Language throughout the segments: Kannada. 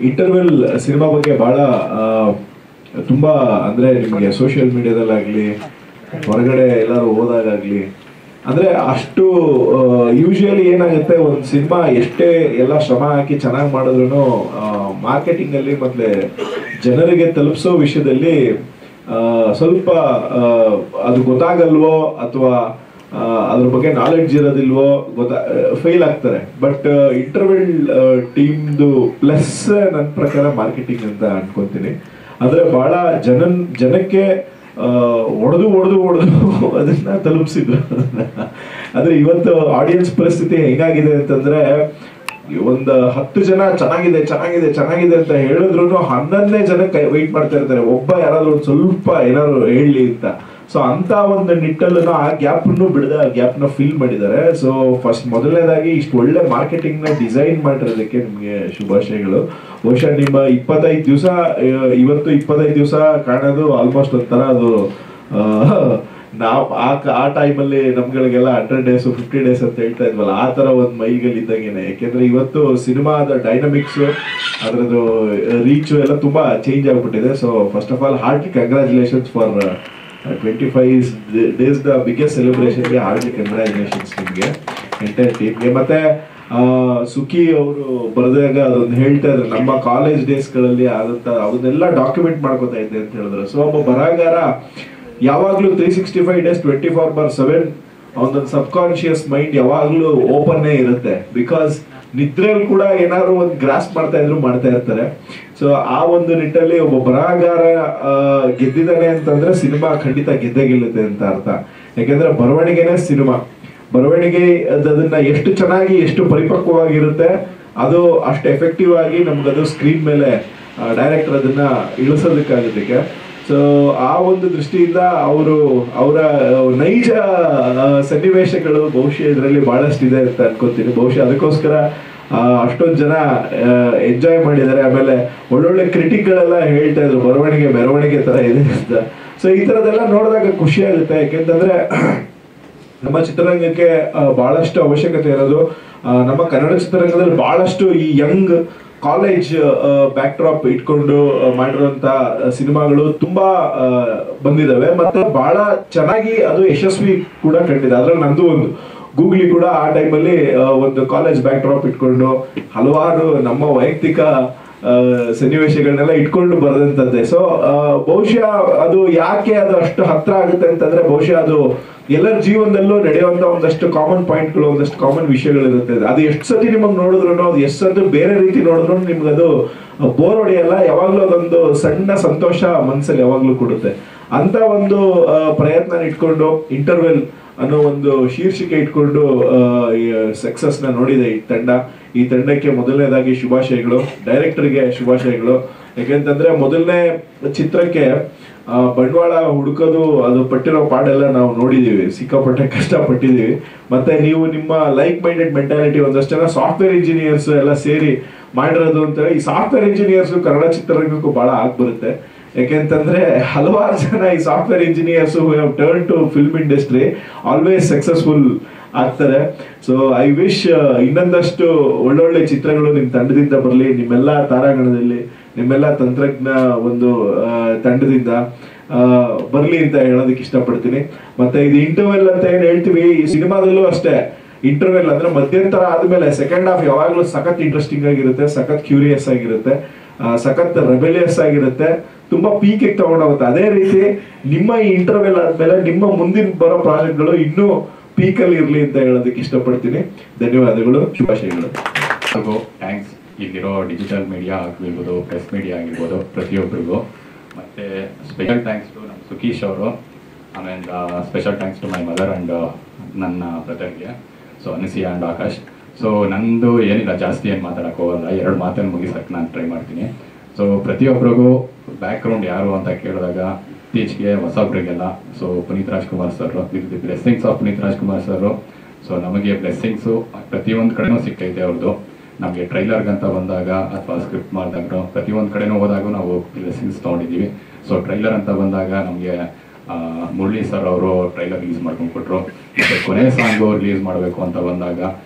ಇಂಟರ್ವೆಲ್ ಸಿನಿಮಾ ಬಗ್ಗೆ ಬಹಳ ತುಂಬಾ ಅಂದ್ರೆ ನಿಮಗೆ ಸೋಷಿಯಲ್ ಮೀಡಿಯಾದಲ್ಲಾಗ್ಲಿ ಹೊರಗಡೆ ಎಲ್ಲರೂ ಹೋದಾಗಲಿ ಅಂದ್ರೆ ಅಷ್ಟು ಯೂಶುವಲಿ ಏನಾಗುತ್ತೆ, ಒಂದು ಸಿನಿಮಾ ಎಷ್ಟೇ ಎಲ್ಲ ಶ್ರಮ ಹಾಕಿ ಚೆನ್ನಾಗಿ ಮಾಡಿದ್ರು ಮಾರ್ಕೆಟಿಂಗ್ ಅಲ್ಲಿ ಮತ್ತೆ ಜನರಿಗೆ ತಲುಪಿಸೋ ವಿಷಯದಲ್ಲಿ ಸ್ವಲ್ಪ ಅದು ಗೊತ್ತಾಗಲ್ವೋ ಅಥವಾ ಅದ್ರ ಬಗ್ಗೆ ನಾಲೆಡ್ಜ್ ಇರೋದಿಲ್ವೋ ಫೇಲ್ ಆಗ್ತಾರೆ. ಬಟ್ ಇಂಟರ್ವೆಲ್ ಟೀಮ್ದು ಪ್ಲಸ್ ನನ್ನ ಪ್ರಕಾರ ಮಾರ್ಕೆಟಿಂಗ್ ಅಂತ ಅನ್ಕೊಂತೀನಿ. ಅಂದ್ರೆ ಬಹಳ ಜನಕ್ಕೆ ಒಡೆದು ಅದನ್ನ ತಲುಪಿಸಿದ್ರು. ಆದ್ರೆ ಇವತ್ತು ಆಡಿಯನ್ಸ್ ಪರಿಸ್ಥಿತಿ ಹೇಗಾಗಿದೆ ಅಂತಂದ್ರೆ, ಒಂದು 10 ಜನ ಚೆನ್ನಾಗಿದೆ ಅಂತ ಹೇಳಿದ್ರು 11ನೇ ಜನಕ್ಕೆ ವೆಯ್ಟ್ ಮಾಡ್ತಾ ಇರ್ತಾರೆ, ಒಬ್ಬ ಯಾರಾದ್ರೂ ಒಂದು ಸ್ವಲ್ಪ ಏನಾದ್ರು ಹೇಳಿ ಅಂತ. ಸೊ ಅಂತ ಒಂದು ನಿಟ್ಟಲ್ಲೂ ಆ ಗ್ಯಾಪ್ನ ಫಿಲ್ ಮಾಡಿದ್ದಾರೆ. ಸೊ ಮೊದಲನೇದಾಗಿ ಇಷ್ಟು ಒಳ್ಳೆ ಮಾರ್ಕೆಟಿಂಗ್ ನ ಡಿಸೈನ್ ಮಾಡಿರೋದಕ್ಕೆ ನಿಮ್ಗೆ ಶುಭಾಶಯಗಳು. ಬಹುಶಃ ನಿಮ್ಮ 25 ದಿವಸ ಇವತ್ತು 25 ದಿವಸ ಕಾಣೋದು ಆಲ್ಮೋಸ್ಟ್ ಒಂಥರ ಅದು ನಾವು ಆ ಟೈಮಲ್ಲಿ ನಮ್ಗಳಿಗೆಲ್ಲ 100 days 50 days ಅಂತ ಹೇಳ್ತಾ ಇದ್ವಲ್ಲ, ಆ ತರ ಒಂದು ಮೈಲಿಗಲ್ಲಿ ಇದ್ದಂಗೆನೆ. ಯಾಕೆಂದ್ರೆ ಇವತ್ತು ಸಿನಿಮಾದ ಡೈನಮಿಕ್ಸ್ ಅದರದ್ದು ರೀಚ್ ಎಲ್ಲ ತುಂಬಾ ಚೇಂಜ್ ಆಗ್ಬಿಟ್ಟಿದೆ. So first of all heartly congratulations for 25 days the biggest ಸೆಲೆಬ್ರೇಷನ್ಗೆ ಹಾರ್ಟ್ಲಿ ಕಂಗ್ರಾಚುಲೇಷನ್ಸ್ ನಿಮಗೆ ಎಂಟೈರ್ ಟೀಮ್ಗೆ. ಮತ್ತೆ ಸುಖಿ ಅವರು ಬರೆದಾಗ ಅದೊಂದು ಹೇಳ್ತಾ ಇದ್ರು, ನಮ್ಮ ಕಾಲೇಜ್ ಡೇಸ್ಗಳಲ್ಲಿ ಆದಂತ ಅವನ್ನೆಲ್ಲ ಡಾಕ್ಯುಮೆಂಟ್ ಮಾಡ್ಕೋತಾ ಇದ್ದೆ ಅಂತ ಹೇಳಿದ್ರು. ಸೊ ಒಬ್ಬ ಬರಹಗಾರ ಯಾವಾಗ್ಲೂ 365 days 24/7 ಅವನೊಂದು ಸಬ್ ಕಾನ್ಶಿಯಸ್ ಮೈಂಡ್ ಯಾವಾಗ್ಲೂ ಓಪನ್ನೇ ಇರುತ್ತೆ. ಬಿಕಾಸ್ ನಿದ್ರೆಯಲ್ಲಿ ಕೂಡ ಏನಾದ್ರು ಒಂದು ಗ್ರಾಸ್ ಮಾಡ್ತಾ ಇರ್ತಾರೆ. ಸೊ ಆ ಒಂದು ನಿಟ್ಟಲ್ಲಿ ಒಬ್ಬ ಬರಹಗಾರ ಗೆದ್ದಿದ್ದಾನೆ ಅಂತಂದ್ರೆ ಸಿನಿಮಾ ಖಂಡಿತ ಗೆದ್ದೆ ಅಂತ ಅರ್ಥ. ಯಾಕೆಂದ್ರೆ ಬರವಣಿಗೆನೇ ಸಿನಿಮಾ. ಬರವಣಿಗೆ ಅದನ್ನ ಎಷ್ಟು ಚೆನ್ನಾಗಿ ಎಷ್ಟು ಪರಿಪಕ್ವವಾಗಿರುತ್ತೆ ಅದು ಅಷ್ಟು ಎಫೆಕ್ಟಿವ್ ಆಗಿ ನಮ್ಗದು ಸ್ಕ್ರೀನ್ ಮೇಲೆ ಡೈರೆಕ್ಟರ್ ಅದನ್ನ ಇಳಿಸೋದಕ್ಕಾಗೋದಕ್ಕೆ. ಸೊ ಆ ಒಂದು ದೃಷ್ಟಿಯಿಂದ ಅವರ ನೈಜ ಸನ್ನಿವೇಶಗಳು ಬಹುಶಃ ಇದರಲ್ಲಿ ಬಹಳಷ್ಟು ಇದೆ ಅಂತ ಅನ್ಕೋತೀನಿ. ಬಹುಶಃ ಅದಕ್ಕೋಸ್ಕರ ಅಷ್ಟೊಂದು ಜನ ಎಂಜಾಯ್ ಮಾಡಿದ್ದಾರೆ. ಆಮೇಲೆ ಒಳ್ಳೊಳ್ಳೆ ಕ್ರಿಟಿಕ್ಗಳೆಲ್ಲ ಹೇಳ್ತಾ ಇದ್ರು ಮೆರವಣಿಗೆ ತರ ಇದೆ ಅಂತ. ಸೊ ಈ ತರದೆಲ್ಲ ನೋಡಿದಾಗ ಖುಷಿ ಆಗುತ್ತೆ. ಯಾಕೆಂತಂದ್ರೆ ನಮ್ಮ ಚಿತ್ರರಂಗಕ್ಕೆ ಬಹಳಷ್ಟು ಅವಶ್ಯಕತೆ ಇರೋದು, ನಮ್ಮ ಕನ್ನಡ ಚಿತ್ರರಂಗದಲ್ಲಿ ಬಹಳಷ್ಟು ಈ ಯಂಗ್ ಕಾಲೇಜ್ ಬ್ಯಾಕ್ ಡ್ರಾಪ್ ಇಟ್ಕೊಂಡು ಮಾಡಿರುವಂತ ಸಿನಿಮಾಗಳು ತುಂಬಾ ಬಂದಿದಾವೆ. ಮತ್ತೆ ಬಹಳ ಚೆನ್ನಾಗಿ ಅದು ಯಶಸ್ವಿ ಕೂಡ ಕಂಡಿದೆ. ಅದ್ರಲ್ಲಿ ನಂದು ಒಂದು ಗೂಗ್ಲಿ ಕೂಡ ಆ ಟೈಮಲ್ಲಿ ಒಂದು ಕಾಲೇಜ್ ಬ್ಯಾಕ್ ಡ್ರಾಪ್ ಇಟ್ಕೊಂಡು ಹಲವಾರು ನಮ್ಮ ವೈಯಕ್ತಿಕ ಸನ್ನಿವೇಶಗಳನ್ನೆಲ್ಲ ಇಟ್ಕೊಂಡು ಬರೆದಂತದ್ದೇ. ಸೊ ಬಹುಶಃ ಅದು ಯಾಕೆ ಅದು ಅಷ್ಟು ಹತ್ರ ಆಗುತ್ತೆ ಅಂತಂದ್ರೆ, ಬಹುಶಃ ಅದು ಎಲ್ಲರ ಜೀವನದಲ್ಲೂ ನಡೆಯುವಂತ ಒಂದಷ್ಟು ಕಾಮನ್ ಪಾಯಿಂಟ್ಗಳು, ಒಂದಷ್ಟು ಕಾಮನ್ ವಿಷಯಗಳಿರುತ್ತೆ. ಅದು ಎಷ್ಟು ಸತಿ ನಿಮಗೆ ನೋಡಿದ್ರು, ಅದು ಎಷ್ಟು ಸತಿ ಬೇರೆ ರೀತಿ ನೋಡಿದ್ರು ನಿಮ್ಗೆ ಅದು ಬೋರ್ ಹೊಡೆಯಲ್ಲ. ಯಾವಾಗ್ಲೂ ಅದೊಂದು ಸಣ್ಣ ಸಂತೋಷ ಮನಸ್ಸಲ್ಲಿ ಯಾವಾಗ್ಲೂ ಕೊಡುತ್ತೆ. ಅಂತ ಒಂದು ಪ್ರಯತ್ನ ಇಟ್ಕೊಂಡು ಇಂಟರ್ವೆಲ್ ಅನ್ನೋ ಒಂದು ಶೀರ್ಷಿಕೆ ಇಟ್ಕೊಂಡು ಸಕ್ಸಸ್ ನ ನೋಡಿದೆ ಈ ತಂಡಕ್ಕೆ ಮೊದಲನೇದಾಗಿ ಶುಭಾಶಯಗಳು. ಡೈರೆಕ್ಟರ್ಗೆ ಶುಭಾಶಯಗಳು. ಯಾಕೆಂತಂದ್ರೆ ಮೊದಲನೇ ಚಿತ್ರಕ್ಕೆ ಬಂಡವಾಳ ಹುಡುಕೋದು ಅದು ಪಟ್ಟಿರೋ ಪಾಡೆಲ್ಲ ನಾವು ನೋಡಿದೀವಿ, ಸಿಕ್ಕಾಪಟ್ಟೆ ಕಷ್ಟಪಟ್ಟಿದೀವಿ. ಮತ್ತೆ ನೀವು ನಿಮ್ಮ ಲೈಕ್ ಮೈಂಡೆಡ್ ಮೆಂಟಾಲಿಟಿ ಒಂದಷ್ಟು ಜನ ಸಾಫ್ಟ್ವೇರ್ ಇಂಜಿನಿಯರ್ಸ್ ಎಲ್ಲ ಸೇರಿ ಮಾಡಿರೋದು ಅಂತ ಹೇಳಿ, ಈ ಸಾಫ್ಟ್ವೇರ್ ಇಂಜಿನಿಯರ್ಸ್ ಕನ್ನಡ ಚಿತ್ರರಂಗಕ್ಕೂ ಬಹಳ ಬರುತ್ತೆ. ಯಾಕೆಂತಂದ್ರೆ ಹಲವಾರು ಜನ ಈ software engineers turn to film industry always successful ಆಗ್ತಾರೆ. ಸೊ ಐ ವಿಶ್ ಇನ್ನೊಂದಷ್ಟು ಒಳ್ಳೊಳ್ಳೆ ಚಿತ್ರಗಳು ನಿಮ್ ತಂಡದಿಂದ ಬರಲಿ, ನಿಮ್ಮೆಲ್ಲ ತಾರಾಗಣದಲ್ಲಿ, ನಿಮ್ಮೆಲ್ಲ ತಂತ್ರಜ್ಞ ಒಂದು ತಂಡದಿಂದ ಬರ್ಲಿ ಅಂತ ಹೇಳೋದಕ್ಕೆ ಇಷ್ಟಪಡ್ತೀನಿ. ಮತ್ತೆ ಇದು ಇಂಟರ್ವೆಲ್ ಅಂತ ಏನ್ ಹೇಳ್ತೀವಿ, ಈ ಸಿನಿಮಾದಲ್ಲೂ ಅಷ್ಟೇ ಇಂಟರ್ವೆಲ್ ಅಂದ್ರೆ ಮಧ್ಯಂತರ ಆದ್ಮೇಲೆ ಸೆಕೆಂಡ್ ಹಾಫ್ ಯಾವಾಗ್ಲೂ ಸಖತ್ ಇಂಟ್ರೆಸ್ಟಿಂಗ್ ಆಗಿರುತ್ತೆ, ಸಖತ್ ಕ್ಯೂರಿಯಸ್ ಆಗಿರುತ್ತೆ, ಸಖತ್ ರೆಬೆಲಿಯಸ್ ಆಗಿರುತ್ತೆ, ತುಂಬಾ ಪೀಕ್ ತಗೊಂಡೋಗುತ್ತೆ. ಅದೇ ರೀತಿ ನಿಮ್ಮ ಈ ಇಂಟರ್ವೆಲ್ ಆದ್ಮೇಲೆ ನಿಮ್ಮ ಮುಂದಿನ ಬರೋ ಪ್ರಾಜೆಕ್ಟ್ಗಳು ಇನ್ನೂ ಪೀಕ್ ಅಲ್ಲಿ ಇರ್ಲಿ ಅಂತ ಹೇಳೋದಕ್ಕೆ ಇಷ್ಟಪಡ್ತೀನಿ. ಧನ್ಯವಾದಗಳು, ಶುಭಾಶಯಗಳು. ಥ್ಯಾಂಕ್ಸ್ ಇಲ್ಲಿರೋ ಡಿಜಿಟಲ್ ಮೀಡಿಯಾ ಆಗಿರ್ಬೋದು, ಪ್ರೆಸ್ ಮೀಡಿಯಾ ಆಗಿರ್ಬೋದು, ಪ್ರತಿಯೊಬ್ಬರಿಗೂ. ಮತ್ತೆ ಸ್ಪೆಷಲ್ ಥ್ಯಾಂಕ್ಸ್ ಟು ನಮ್ಮ ಸುಖೀಶ್ ಅವರು. ಆಮೇಲೆ special thanks to my mother and ನನ್ನ ಬ್ರದರ್ಗೆ, so Anisiya and Akash. So ನಂದು ಏನಿಲ್ಲ, ಜಾಸ್ತಿ ಏನು ಮಾತಾಡೋಕೆ ಹೋಗಲ್ಲ, 2 ಮಾತನ್ನು ಮುಗಿಸೋಕ್ಕೆ ನಾನು ಟ್ರೈ ಮಾಡ್ತೀನಿ. ಸೊ ಪ್ರತಿಯೊಬ್ಬರಿಗೂ ಬ್ಯಾಕ್ಗ್ರೌಂಡ್ ಯಾರು ಅಂತ ಕೇಳಿದಾಗ ಇತ್ತೀಚೆಗೆ ಹೊಸಬ್ರಿಗೆಲ್ಲ so Puneeth Rajkumar sir, with the blessings of Puneeth Rajkumar sir. So ನಮಗೆ ಬ್ಲೆಸ್ಸಿಂಗ್ಸು ಪ್ರತಿಯೊಂದು ಕಡೆನೂ ಸಿಗ್ತೈತೆ ಅವ್ರದ್ದು. ನಮಗೆ ಟ್ರೈಲರ್ಗಂತ ಬಂದಾಗ ಅಥವಾ ಸ್ಕ್ರಿಪ್ಟ್ ಮಾಡಿದಾಗ ಪ್ರತಿಯೊಂದು ಕಡೆನೂ ಹೋದಾಗ ನಾವು ಬ್ಲೆಸ್ಸಿಂಗ್ಸ್ ತೊಗೊಂಡಿದ್ದೀವಿ. ಸೊ ಟ್ರೈಲರ್ ಅಂತ ಬಂದಾಗ ನಮಗೆ ಮುರಳಿ ಸರ್ ಅವರು ಟ್ರೈಲರ್ ರಿಲೀಸ್ ಮಾಡ್ಕೊಂಡು ಕೊಟ್ಟರು. ಮತ್ತು ಕೊನೆ ಸಾಂಗು ರಿಲೀಸ್ ಮಾಡಬೇಕು ಅಂತ ಬಂದಾಗ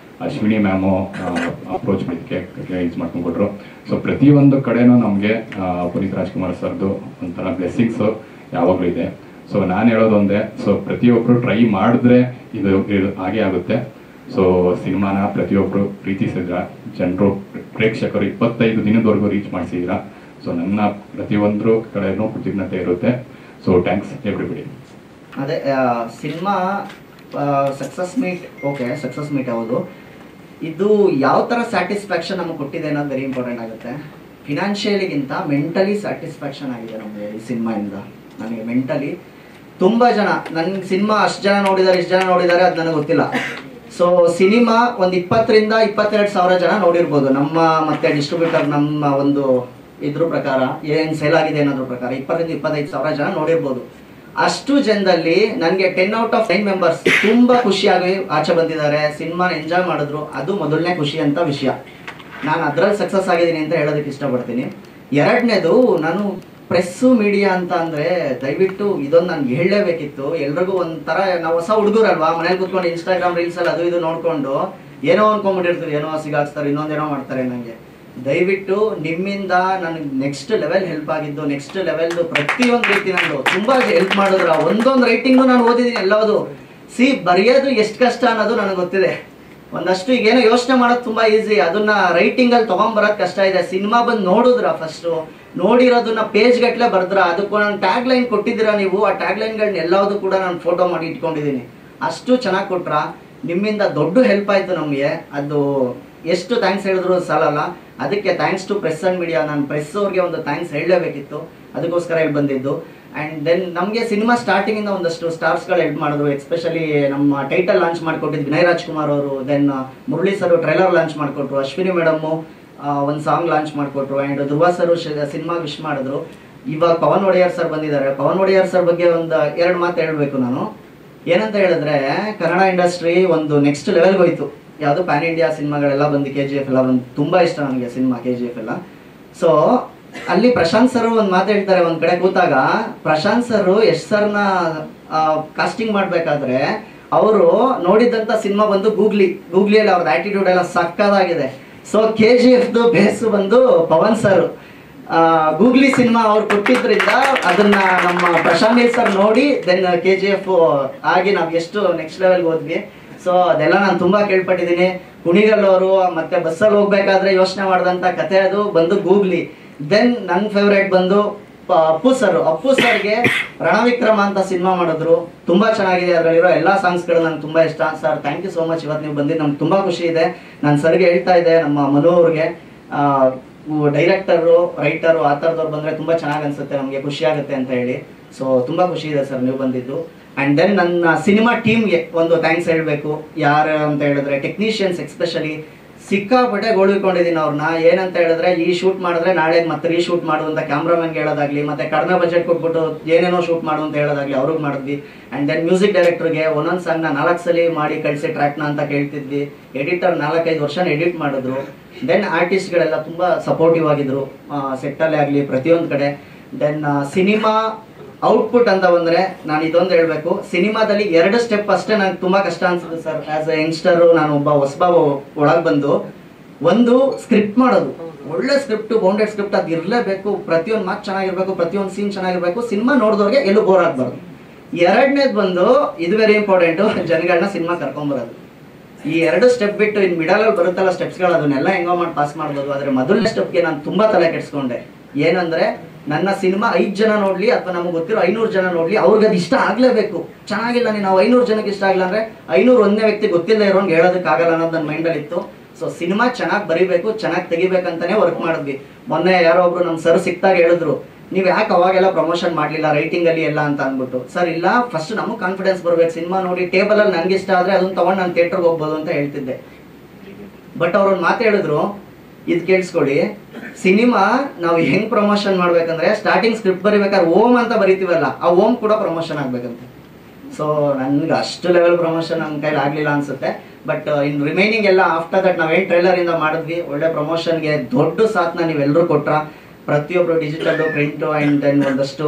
ಅಶ್ವಿನಿ ಮ್ಯಾಮು ಅಪ್ರೋಚ್ ಮಾಡಿದ್ದಕ್ಕೆ ಇದು ಮಾಡ್ಕೊಂಡು ಕೊಟ್ಟರು. ಸೊ ಪ್ರತಿಯೊಂದು ಕಡೆನೂ ನಮಗೆ ಪುನೀತ್ ರಾಜ್ಕುಮಾರ್ ಸರ್ದು ಒಂಥರ ಬ್ಲೆಸ್ಸಿಂಗ್ಸು ಯಾವಾಗಲೂ ಇದೆ. ಸೊ ನಾನು ಹೇಳೋದು ಒಂದೇ, ಸೊ ಪ್ರತಿಯೊಬ್ಬರು ಟ್ರೈ ಮಾಡಿದ್ರೆ ಇದು ಹಾಗೆ ಆಗುತ್ತೆ. ಸೊ ಸಿನಿಮಾನ ಪ್ರತಿಯೊಬ್ಬರು ಪ್ರೀತಿಸಿದ್ರ, ಜನರು ಪ್ರೇಕ್ಷಕರು 25 ದಿನದವರೆಗೂ ರೀಚ್ ಮಾಡಿಸಿದ್ರ. ಸೊ ನನ್ನ ಪ್ರತಿಯೊಂದು ಕಡೆನೂ ಕೃತಜ್ಞತೆ ಇರುತ್ತೆ. So thanks everybody. ಅದೇ cinema success meet, okay success meet ಹೌದು. ಇದು ಯಾವ ಥರ ಸ್ಯಾಟಿಸ್ಫ್ಯಾಕ್ಷನ್ ನಮಗೆ ಕೊಟ್ಟಿದೆ ಅನ್ನೋದು ವೆರಿ ಇಂಪಾರ್ಟೆಂಟ್ ಆಗುತ್ತೆ. ಫಿನಾನ್ಷಿಯಲಿಗಿಂತ ಮೆಂಟಲಿ ಸ್ಯಾಟಿಸ್ಫ್ಯಾಕ್ಷನ್ ಆಗಿದೆ ನಮಗೆ ಈ ಸಿನಿಮಾಯಿಂದ. ನನಗೆ ಮೆಂಟಲಿ ತುಂಬ ಜನ, ನನ್ನ ಸಿನಿಮಾ ಅಷ್ಟು ಜನ ನೋಡಿದ್ದಾರೆ, ಇಷ್ಟು ಜನ ನೋಡಿದ್ದಾರೆ ಅದು ನನಗೆ ಗೊತ್ತಿಲ್ಲ. ಸೊ ಸಿನಿಮಾ ಒಂದು 20ರಿಂದ 22 ಸಾವಿರ ಜನ ನೋಡಿರ್ಬೋದು ನಮ್ಮ ಮತ್ತೆ ಡಿಸ್ಟ್ರಿಬ್ಯೂಟರ್ ನಮ್ಮ ಒಂದು ಇದ್ರ ಪ್ರಕಾರ, ಏನು ಸೇಲ್ ಆಗಿದೆ ಅನ್ನೋದ್ರ ಪ್ರಕಾರ 20ರಿಂದ 25 ಸಾವಿರ ಜನ ನೋಡಿರ್ಬೋದು. ಅಷ್ಟು ಜನದಲ್ಲಿ ನನಗೆ 10 ಔಟ್ ಆಫ್ 10 ಮೆಂಬರ್ಸ್ ತುಂಬ ಖುಷಿಯಾಗಿ ಆಚೆ ಬಂದಿದ್ದಾರೆ, ಸಿನಿಮಾ ಎಂಜಾಯ್ ಮಾಡಿದ್ರು. ಅದು ಮೊದಲನೇ ಖುಷಿ ಅಂತ ವಿಷಯ. ನಾನು ಅದರಲ್ಲಿ ಸಕ್ಸಸ್ ಆಗಿದ್ದೀನಿ ಅಂತ ಹೇಳೋದಕ್ಕೆ ಇಷ್ಟಪಡ್ತೀನಿ. ಎರಡನೇದು, ನಾನು ಪ್ರೆಸ್ಸು ಮೀಡಿಯಾ ಅಂತ ಅಂದರೆ ದಯವಿಟ್ಟು ಇದೊಂದು ನನಗೆ ಹೇಳಲೇಬೇಕಿತ್ತು. ಎಲ್ರಿಗೂ ಒಂಥರ, ನಾವು ಹೊಸ ಹುಡುಗರಲ್ವಾ, ಮನೇಲಿ ಕೂತ್ಕೊಂಡು ಇನ್ಸ್ಟಾಗ್ರಾಮ್ ರೀಲ್ಸಲ್ಲಿ ಅದು ಇದು ನೋಡಿಕೊಂಡು ಏನೋ ಅನ್ಕೊಂಡ್ಬಿಟ್ಟಿರ್ತೀವಿ, ಏನೋ ಸಿಗಾಕ್ಸ್ತಾರೆ, ಇನ್ನೊಂದೇನೋ ಮಾಡ್ತಾರೆ. ನನಗೆ ದಯವಿಟ್ಟು ನಿಮ್ಮಿಂದ ನನಗೆ ನೆಕ್ಸ್ಟ್ ಲೆವೆಲ್ ಹೆಲ್ಪ್ ಆಗಿದ್ದು, ನೆಕ್ಸ್ಟ್ ಲೆವೆಲ್ದು ಪ್ರತಿಯೊಂದು ರೀತಿ ನಂದು ತುಂಬ ಹೆಲ್ಪ್ ಮಾಡಿದ್ರ. ಒಂದೊಂದು ರೈಟಿಂಗು ನಾನು ಓದಿದ್ದೀನಿ ಎಲ್ಲವುದು. ಬರೆಯೋದು ಎಷ್ಟು ಕಷ್ಟ ಅನ್ನೋದು ನನಗೆ ಗೊತ್ತಿದೆ. ಒಂದಷ್ಟು ಈಗೇನೋ ಯೋಚನೆ ಮಾಡೋದು ತುಂಬ ಈಸಿ, ಅದನ್ನ ರೈಟಿಂಗಲ್ಲಿ ತೊಗೊಂಬರೋದು ಕಷ್ಟ ಇದೆ. ಸಿನಿಮಾ ಬಂದು ನೋಡಿದ್ರ, ಫಸ್ಟು ನೋಡಿರೋದನ್ನ ಪೇಜ್ ಗಟ್ಟಲೆ ಬರೆದ್ರ, ಅದಕ್ಕೂ ನಾನು ಟ್ಯಾಗ್ ಲೈನ್ ಕೊಟ್ಟಿದ್ದೀರಾ ನೀವು. ಆ ಟ್ಯಾಗ್ ಲೈನ್ಗಳನ್ನ ಎಲ್ಲವುದು ಕೂಡ ನಾನು ಫೋಟೋ ಮಾಡಿ ಇಟ್ಕೊಂಡಿದ್ದೀನಿ. ಅಷ್ಟು ಚೆನ್ನಾಗಿ ಕೊಟ್ರ. ನಿಮ್ಮಿಂದ ದೊಡ್ಡ ಹೆಲ್ಪ್ ಆಯಿತು ನಮಗೆ. ಅದು ಎಷ್ಟು ಥ್ಯಾಂಕ್ಸ್ ಹೇಳಿದ್ರು ಸಾಲಲ್ಲ. ಅದಕ್ಕೆ thanks to press and media. ನಾನು ಪ್ರೆಸ್ ಅವ್ರಿಗೆ ಒಂದು ಥ್ಯಾಂಕ್ಸ್ ಹೇಳಲೇಬೇಕಿತ್ತು, ಅದಕ್ಕೋಸ್ಕರ ಇಲ್ಲಿ ಬಂದಿದ್ದು. ಆ್ಯಂಡ್ ದೆನ್ ನಮಗೆ ಸಿನಿಮಾ ಸ್ಟಾರ್ಟಿಂಗಿಂದ ಒಂದಷ್ಟು ಸ್ಟಾರ್ಸ್ಗಳು ಹೆಲ್ಪ್ ಮಾಡಿದ್ರು. ಎಸ್ಪೆಷಲಿ ನಮ್ಮ ಟೈಟಲ್ ಲಾಂಚ್ ಮಾಡಿಕೊಟ್ಟಿದ್ದು ವಿನಯ್ ರಾಜ್ಕುಮಾರ್ ಅವರು, then Murali sir trailer launch ಮಾಡಿಕೊಟ್ರು, ಅಶ್ವಿನಿ ಮೇಡಮ್ಮು ಒಂದು ಸಾಂಗ್ ಲಾಂಚ್ ಮಾಡಿಕೊಟ್ರು, and Dhruva sir cinema wish ಮಾಡಿದ್ರು. ಇವಾಗ ಪವನ್ ಒಡೆಯರ್ ಸರ್ ಬಂದಿದ್ದಾರೆ. ಪವನ್ ಒಡೆಯರ್ ಸರ್ ಬಗ್ಗೆ ಒಂದು 2 ಮಾತು ಹೇಳಬೇಕು ನಾನು. ಏನಂತ ಹೇಳಿದ್ರೆ, ಕನ್ನಡ ಇಂಡಸ್ಟ್ರಿ ಒಂದು ನೆಕ್ಸ್ಟ್ ಲೆವೆಲ್ಗೆ ಹೋಯ್ತು. ಯಾವುದು ಪ್ಯಾನ್ ಇಂಡಿಯಾ ಸಿನಿಮಾಗಳೆಲ್ಲ ಬಂದು, KGF ಎಲ್ಲ ಬಂದು, ತುಂಬ ಇಷ್ಟ ನನಗೆ ಸಿನಿಮಾ KGF ಎಲ್ಲ. ಸೊ ಅಲ್ಲಿ ಪ್ರಶಾಂತ್ ಸರ್ ಒಂದು ಮಾತು ಹೇಳ್ತಾರೆ, ಒಂದು ಕಡೆ ಕೂತಾಗ ಪ್ರಶಾಂತ್ ಸರ್ ಯಶ್ ಸರ್ನ ಕಾಸ್ಟಿಂಗ್ ಮಾಡಬೇಕಾದ್ರೆ ಅವರು ನೋಡಿದಂಥ ಸಿನಿಮಾ ಬಂದು ಗೂಗ್ಲಿಯಲ್ಲಿ ಅವ್ರದ್ದು ಆ್ಯಟಿಟ್ಯೂಡ್ ಎಲ್ಲ ಸಕ್ಕದಾಗಿದೆ. ಸೊ KGFದು ಬೇಸು ಬಂದು ಪವನ್ ಸರ್. ಗೂಗ್ಲಿ ಸಿನಿಮಾ ಅವ್ರು ಕೊಟ್ಟಿದ್ರಿಂದ ಅದನ್ನ ನಮ್ಮ ಪ್ರಶಾಂತ್ ನೀಲ್ ಸರ್ ನೋಡಿ ದೆನ್ KGF ಆಗಿ ನಾವು ಎಷ್ಟು ನೆಕ್ಸ್ಟ್ ಲೆವೆಲ್ಗೆ ಹೋದ್ವಿ. ಸೊ ಅದೆಲ್ಲ ನಾನು ತುಂಬ ಕೇಳ್ಪಟ್ಟಿದ್ದೀನಿ. ಕುಣಿಗಲ್ ಅವರು ಮತ್ತೆ ಬಸ್ಸಲ್ಲಿ ಹೋಗ್ಬೇಕಾದ್ರೆ ಯೋಚನೆ ಮಾಡಿದಂಥ ಕತೆ ಅದು ಬಂದು ಗೂಗ್ಲಿ. ದೆನ್ ನನ್ನ ಫೇವ್ರೇಟ್ ಬಂದು ಅಪ್ಪು ಸರ್ಗೆ ರಣವಿಕ್ರಮ ಅಂತ ಸಿನಿಮಾ ಮಾಡಿದ್ರು, ತುಂಬ ಚೆನ್ನಾಗಿದೆ. ಅದರಲ್ಲಿರೋ ಎಲ್ಲ ಸಾಂಗ್ಸ್ಗಳು ನಂಗೆ ತುಂಬ ಇಷ್ಟ. Sir thank you so much, ಇವತ್ತು ನೀವು ಬಂದಿದ್ದು ನಮ್ಗೆ ತುಂಬ ಖುಷಿ ಇದೆ. ನಾನು ಸರ್ಗೆ ಹೇಳ್ತಾ ಇದ್ದೆ, ನಮ್ಮ ಮನು ಅವ್ರಿಗೆ, ಡೈರೆಕ್ಟರು, ರೈಟರು, ಆ ಥರದವ್ರು ಬಂದರೆ ತುಂಬ ಚೆನ್ನಾಗಿ ಅನಿಸುತ್ತೆ, ನಮಗೆ ಖುಷಿ ಆಗುತ್ತೆ ಅಂತ ಹೇಳಿ. ಸೊ ತುಂಬ ಖುಷಿ ಇದೆ ಸರ್ ನೀವು ಬಂದಿದ್ದು. ಆ್ಯಂಡ್ ದೆನ್ ನನ್ನ ಸಿನಿಮಾ ಟೀಮ್ಗೆ ಒಂದು ಥ್ಯಾಂಕ್ಸ್ ಹೇಳಬೇಕು. ಯಾರು ಅಂತ ಹೇಳಿದ್ರೆ ಟೆಕ್ನಿಷಿಯನ್ಸ್ ಎಸ್ಪೆಷಲಿ ಸಿಕ್ಕಾಪಟ್ಟೆ ಗೋಳಿಕೊಂಡಿದ್ದೀನಿ ಅವ್ರನ್ನ. ಏನಂತ ಹೇಳಿದ್ರೆ, ಈ ಶೂಟ್ ಮಾಡಿದ್ರೆ ನಾಳೆ ಮತ್ತೆ ರೀಶೂಟ್ ಮಾಡು ಅಂತ ಕ್ಯಾಮ್ರಾಮನ್ಗೆ ಹೇಳೋದಾಗ್ಲಿ, ಮತ್ತೆ ಕಡಿಮೆ ಬಜೆಟ್ ಕೊಟ್ಬಿಟ್ಟು ಏನೇನೋ ಶೂಟ್ ಮಾಡು ಅಂತ ಹೇಳೋದಾಗ್ಲಿ ಅವ್ರಿಗೆ ಮಾಡಿದ್ವಿ. ಆ್ಯಂಡ್ ದೆನ್ ಮ್ಯೂಸಿಕ್ ಡೈರೆಕ್ಟರ್ಗೆ ಒಂದೊಂದು ಸಾಂಗ್ನ 4 ಸಲ ಮಾಡಿ ಕಳಿಸಿ ಟ್ರ್ಯಾಕ್ನ ಅಂತ ಕೇಳ್ತಿದ್ವಿ. ಎಡಿಟರ್ 4-5 ವರ್ಷ ಎಡಿಟ್ ಮಾಡಿದ್ರು. ದೆನ್ ಆರ್ಟಿಸ್ಟ್ಗಳೆಲ್ಲ ತುಂಬ ಸಪೋರ್ಟಿವ್ ಆಗಿದ್ರು, ಸೆಟ್ಟಲ್ಲೇ ಆಗಲಿ ಪ್ರತಿಯೊಂದು ಕಡೆ. ದೆನ್ ಸಿನಿಮಾ ಔಟ್ಪುಟ್ ಅಂತ ಬಂದರೆ ನಾನು ಇದೊಂದು ಹೇಳಬೇಕು, ಸಿನಿಮಾದಲ್ಲಿ 2 ಸ್ಟೆಪ್ ಅಷ್ಟೇ ನನಗೆ ತುಂಬ ಕಷ್ಟ ಅನ್ಸುತ್ತೆ ಸರ್. ಆ್ಯಸ್ ಎ ಯಂಗ್ಸ್ಟರು, ನಾನು ಒಬ್ಬ ಹೊಸಬ ಒಳಗೆ ಬಂದು, ಒಂದು ಸ್ಕ್ರಿಪ್ಟ್ ಮಾಡೋದು, ಒಳ್ಳೆ ಸ್ಕ್ರಿಪ್ಟು, ಬೌಂಡೆಡ್ ಸ್ಕ್ರಿಪ್ಟ್ ಅದು ಇರಲೇಬೇಕು. ಪ್ರತಿಯೊಂದು ಮಾತು ಚೆನ್ನಾಗಿರ್ಬೇಕು, ಪ್ರತಿಯೊಂದು ಸೀನ್ ಚೆನ್ನಾಗಿರ್ಬೇಕು, ಸಿನಿಮಾ ನೋಡಿದವ್ರಿಗೆ ಎಲ್ಲೂ ಬೋರ್ ಆಗಬಾರ್ದು. 2ನೇದು ಬಂದು, ಇದು ವೆರಿ ಇಂಪಾರ್ಟೆಂಟು, ಜನಗಳನ್ನ ಸಿನಿಮಾ ಕರ್ಕೊಂಬರೋದು. ಈ 2 ಸ್ಟೆಪ್ ಬಿಟ್ಟು ಇನ್ನು ಮಿಡಲಲ್ಲಿ ಬರುತ್ತಲ್ಲ ಸ್ಟೆಪ್ಸ್ಗಳು, ಅದನ್ನೆಲ್ಲ ಹೆಂಗೋ ಮಾಡಿ ಪಾಸ್ ಮಾಡ್ಬೋದು. ಆದರೆ ಮೊದಲನೇ ಸ್ಟೆಪ್ಗೆ ನಾನು ತುಂಬ ತಲೆ ಕೆಡಿಸ್ಕೊಂಡೆ. ಏನಂದರೆ, ನನ್ನ ಸಿನಿಮಾ 5 ಜನ ನೋಡಲಿ ಅಥವಾ ನಮಗೆ ಗೊತ್ತಿರೋ 500 ಜನ ನೋಡಲಿ, ಅವ್ರಿಗೆ ಅದು ಇಷ್ಟ ಆಗಲೇಬೇಕು. ಚೆನ್ನಾಗಿಲ್ಲ, ನಾವು 500 ಜನಕ್ಕೆ ಇಷ್ಟ ಆಗಿಲ್ಲ ಅಂದರೆ 501ನೇ ವ್ಯಕ್ತಿ ಗೊತ್ತಿಲ್ಲದೆ ಇರೋಂಗೆ ಹೇಳೋದಕ್ಕಾಗಲ್ಲ ಅನ್ನೋದು ನನ್ನ ಮೈಂಡಲ್ಲಿ ಇತ್ತು. ಸೊ ಸಿನಿಮಾ ಚೆನ್ನಾಗಿ ಬರೀಬೇಕು, ಚೆನ್ನಾಗಿ ತೆಗಿಬೇಕಂತಲೇ ವರ್ಕ್ ಮಾಡಿದ್ವಿ. ಮೊನ್ನೆ ಯಾರೋ ಒಬ್ರು ನಮ್ಮ ಸರ್ ಸಿಕ್ತಾಗ ಹೇಳಿದ್ರು, ನೀವು ಯಾಕೆ ಅವಾಗೆಲ್ಲ ಪ್ರಮೋಷನ್ ಮಾಡಲಿಲ್ಲ ರೈಟಿಂಗಲ್ಲಿ ಎಲ್ಲ ಅಂತ ಅಂದ್ಬಿಟ್ಟು. ಸರ್ ಇಲ್ಲ, ಫಸ್ಟ್ ನಮಗೆ ಕಾನ್ಫಿಡೆನ್ಸ್ ಬರಬೇಕು. ಸಿನಿಮಾ ನೋಡಿ ಟೇಬಲಲ್ಲಿ ನನಗೆ ಇಷ್ಟ ಆದರೆ ಅದನ್ನು ತೊಗೊಂಡು ನಾನು ಥಿಯೇಟ್ರಿಗೆ ಹೋಗ್ಬೋದು ಅಂತ ಹೇಳ್ತಿದ್ದೆ. ಬಟ್ ಅವ್ರೊಂದು ಮಾತು ಹೇಳಿದ್ರು, ಇದು ಕೇಳಿಸ್ಕೊಳ್ಳಿ, ಸಿನಿಮಾ ನಾವು ಹೆಂಗ್ ಪ್ರಮೋಷನ್ ಮಾಡ್ಬೇಕಂದ್ರೆ, ಸ್ಟಾರ್ಟಿಂಗ್ ಸ್ಕ್ರಿಪ್ಟ್ ಬರಿಬೇಕಾದ್ರೆ ಓಮ್ ಅಂತ ಬರಿತೀವಲ್ಲ, ಆ ಓಮ್ ಕೂಡ ಪ್ರಮೋಷನ್ ಆಗ್ಬೇಕಂತೆ. ಸೊ ನನ್ಗೆ ಅಷ್ಟು ಲೆವೆಲ್ ಪ್ರಮೋಷನ್ ನನ್ನ ಕೈಲಿ ಆಗಲಿಲ್ಲ ಅನ್ಸುತ್ತೆ. ಬಟ್ ಇನ್ ರಿಮೈನಿಂಗ್ ಎಲ್ಲ ಆಫ್ಟರ್ ದಟ್ ನಾವೇನು ಟ್ರೈಲರಿಂದ ಮಾಡಿದ್ವಿ, ಒಳ್ಳೆ ಪ್ರಮೋಷನ್ಗೆ ದೊಡ್ಡ ಸಾಥ್ನ ನೀವೆಲ್ಲರೂ ಕೊಟ್ರ. ಪ್ರತಿಯೊಬ್ಬರು ಡಿಜಿಟಲ್ಲು, ಪ್ರಿಂಟು, ಆ್ಯಂಡ್ ದೆನ್ ಒಂದಷ್ಟು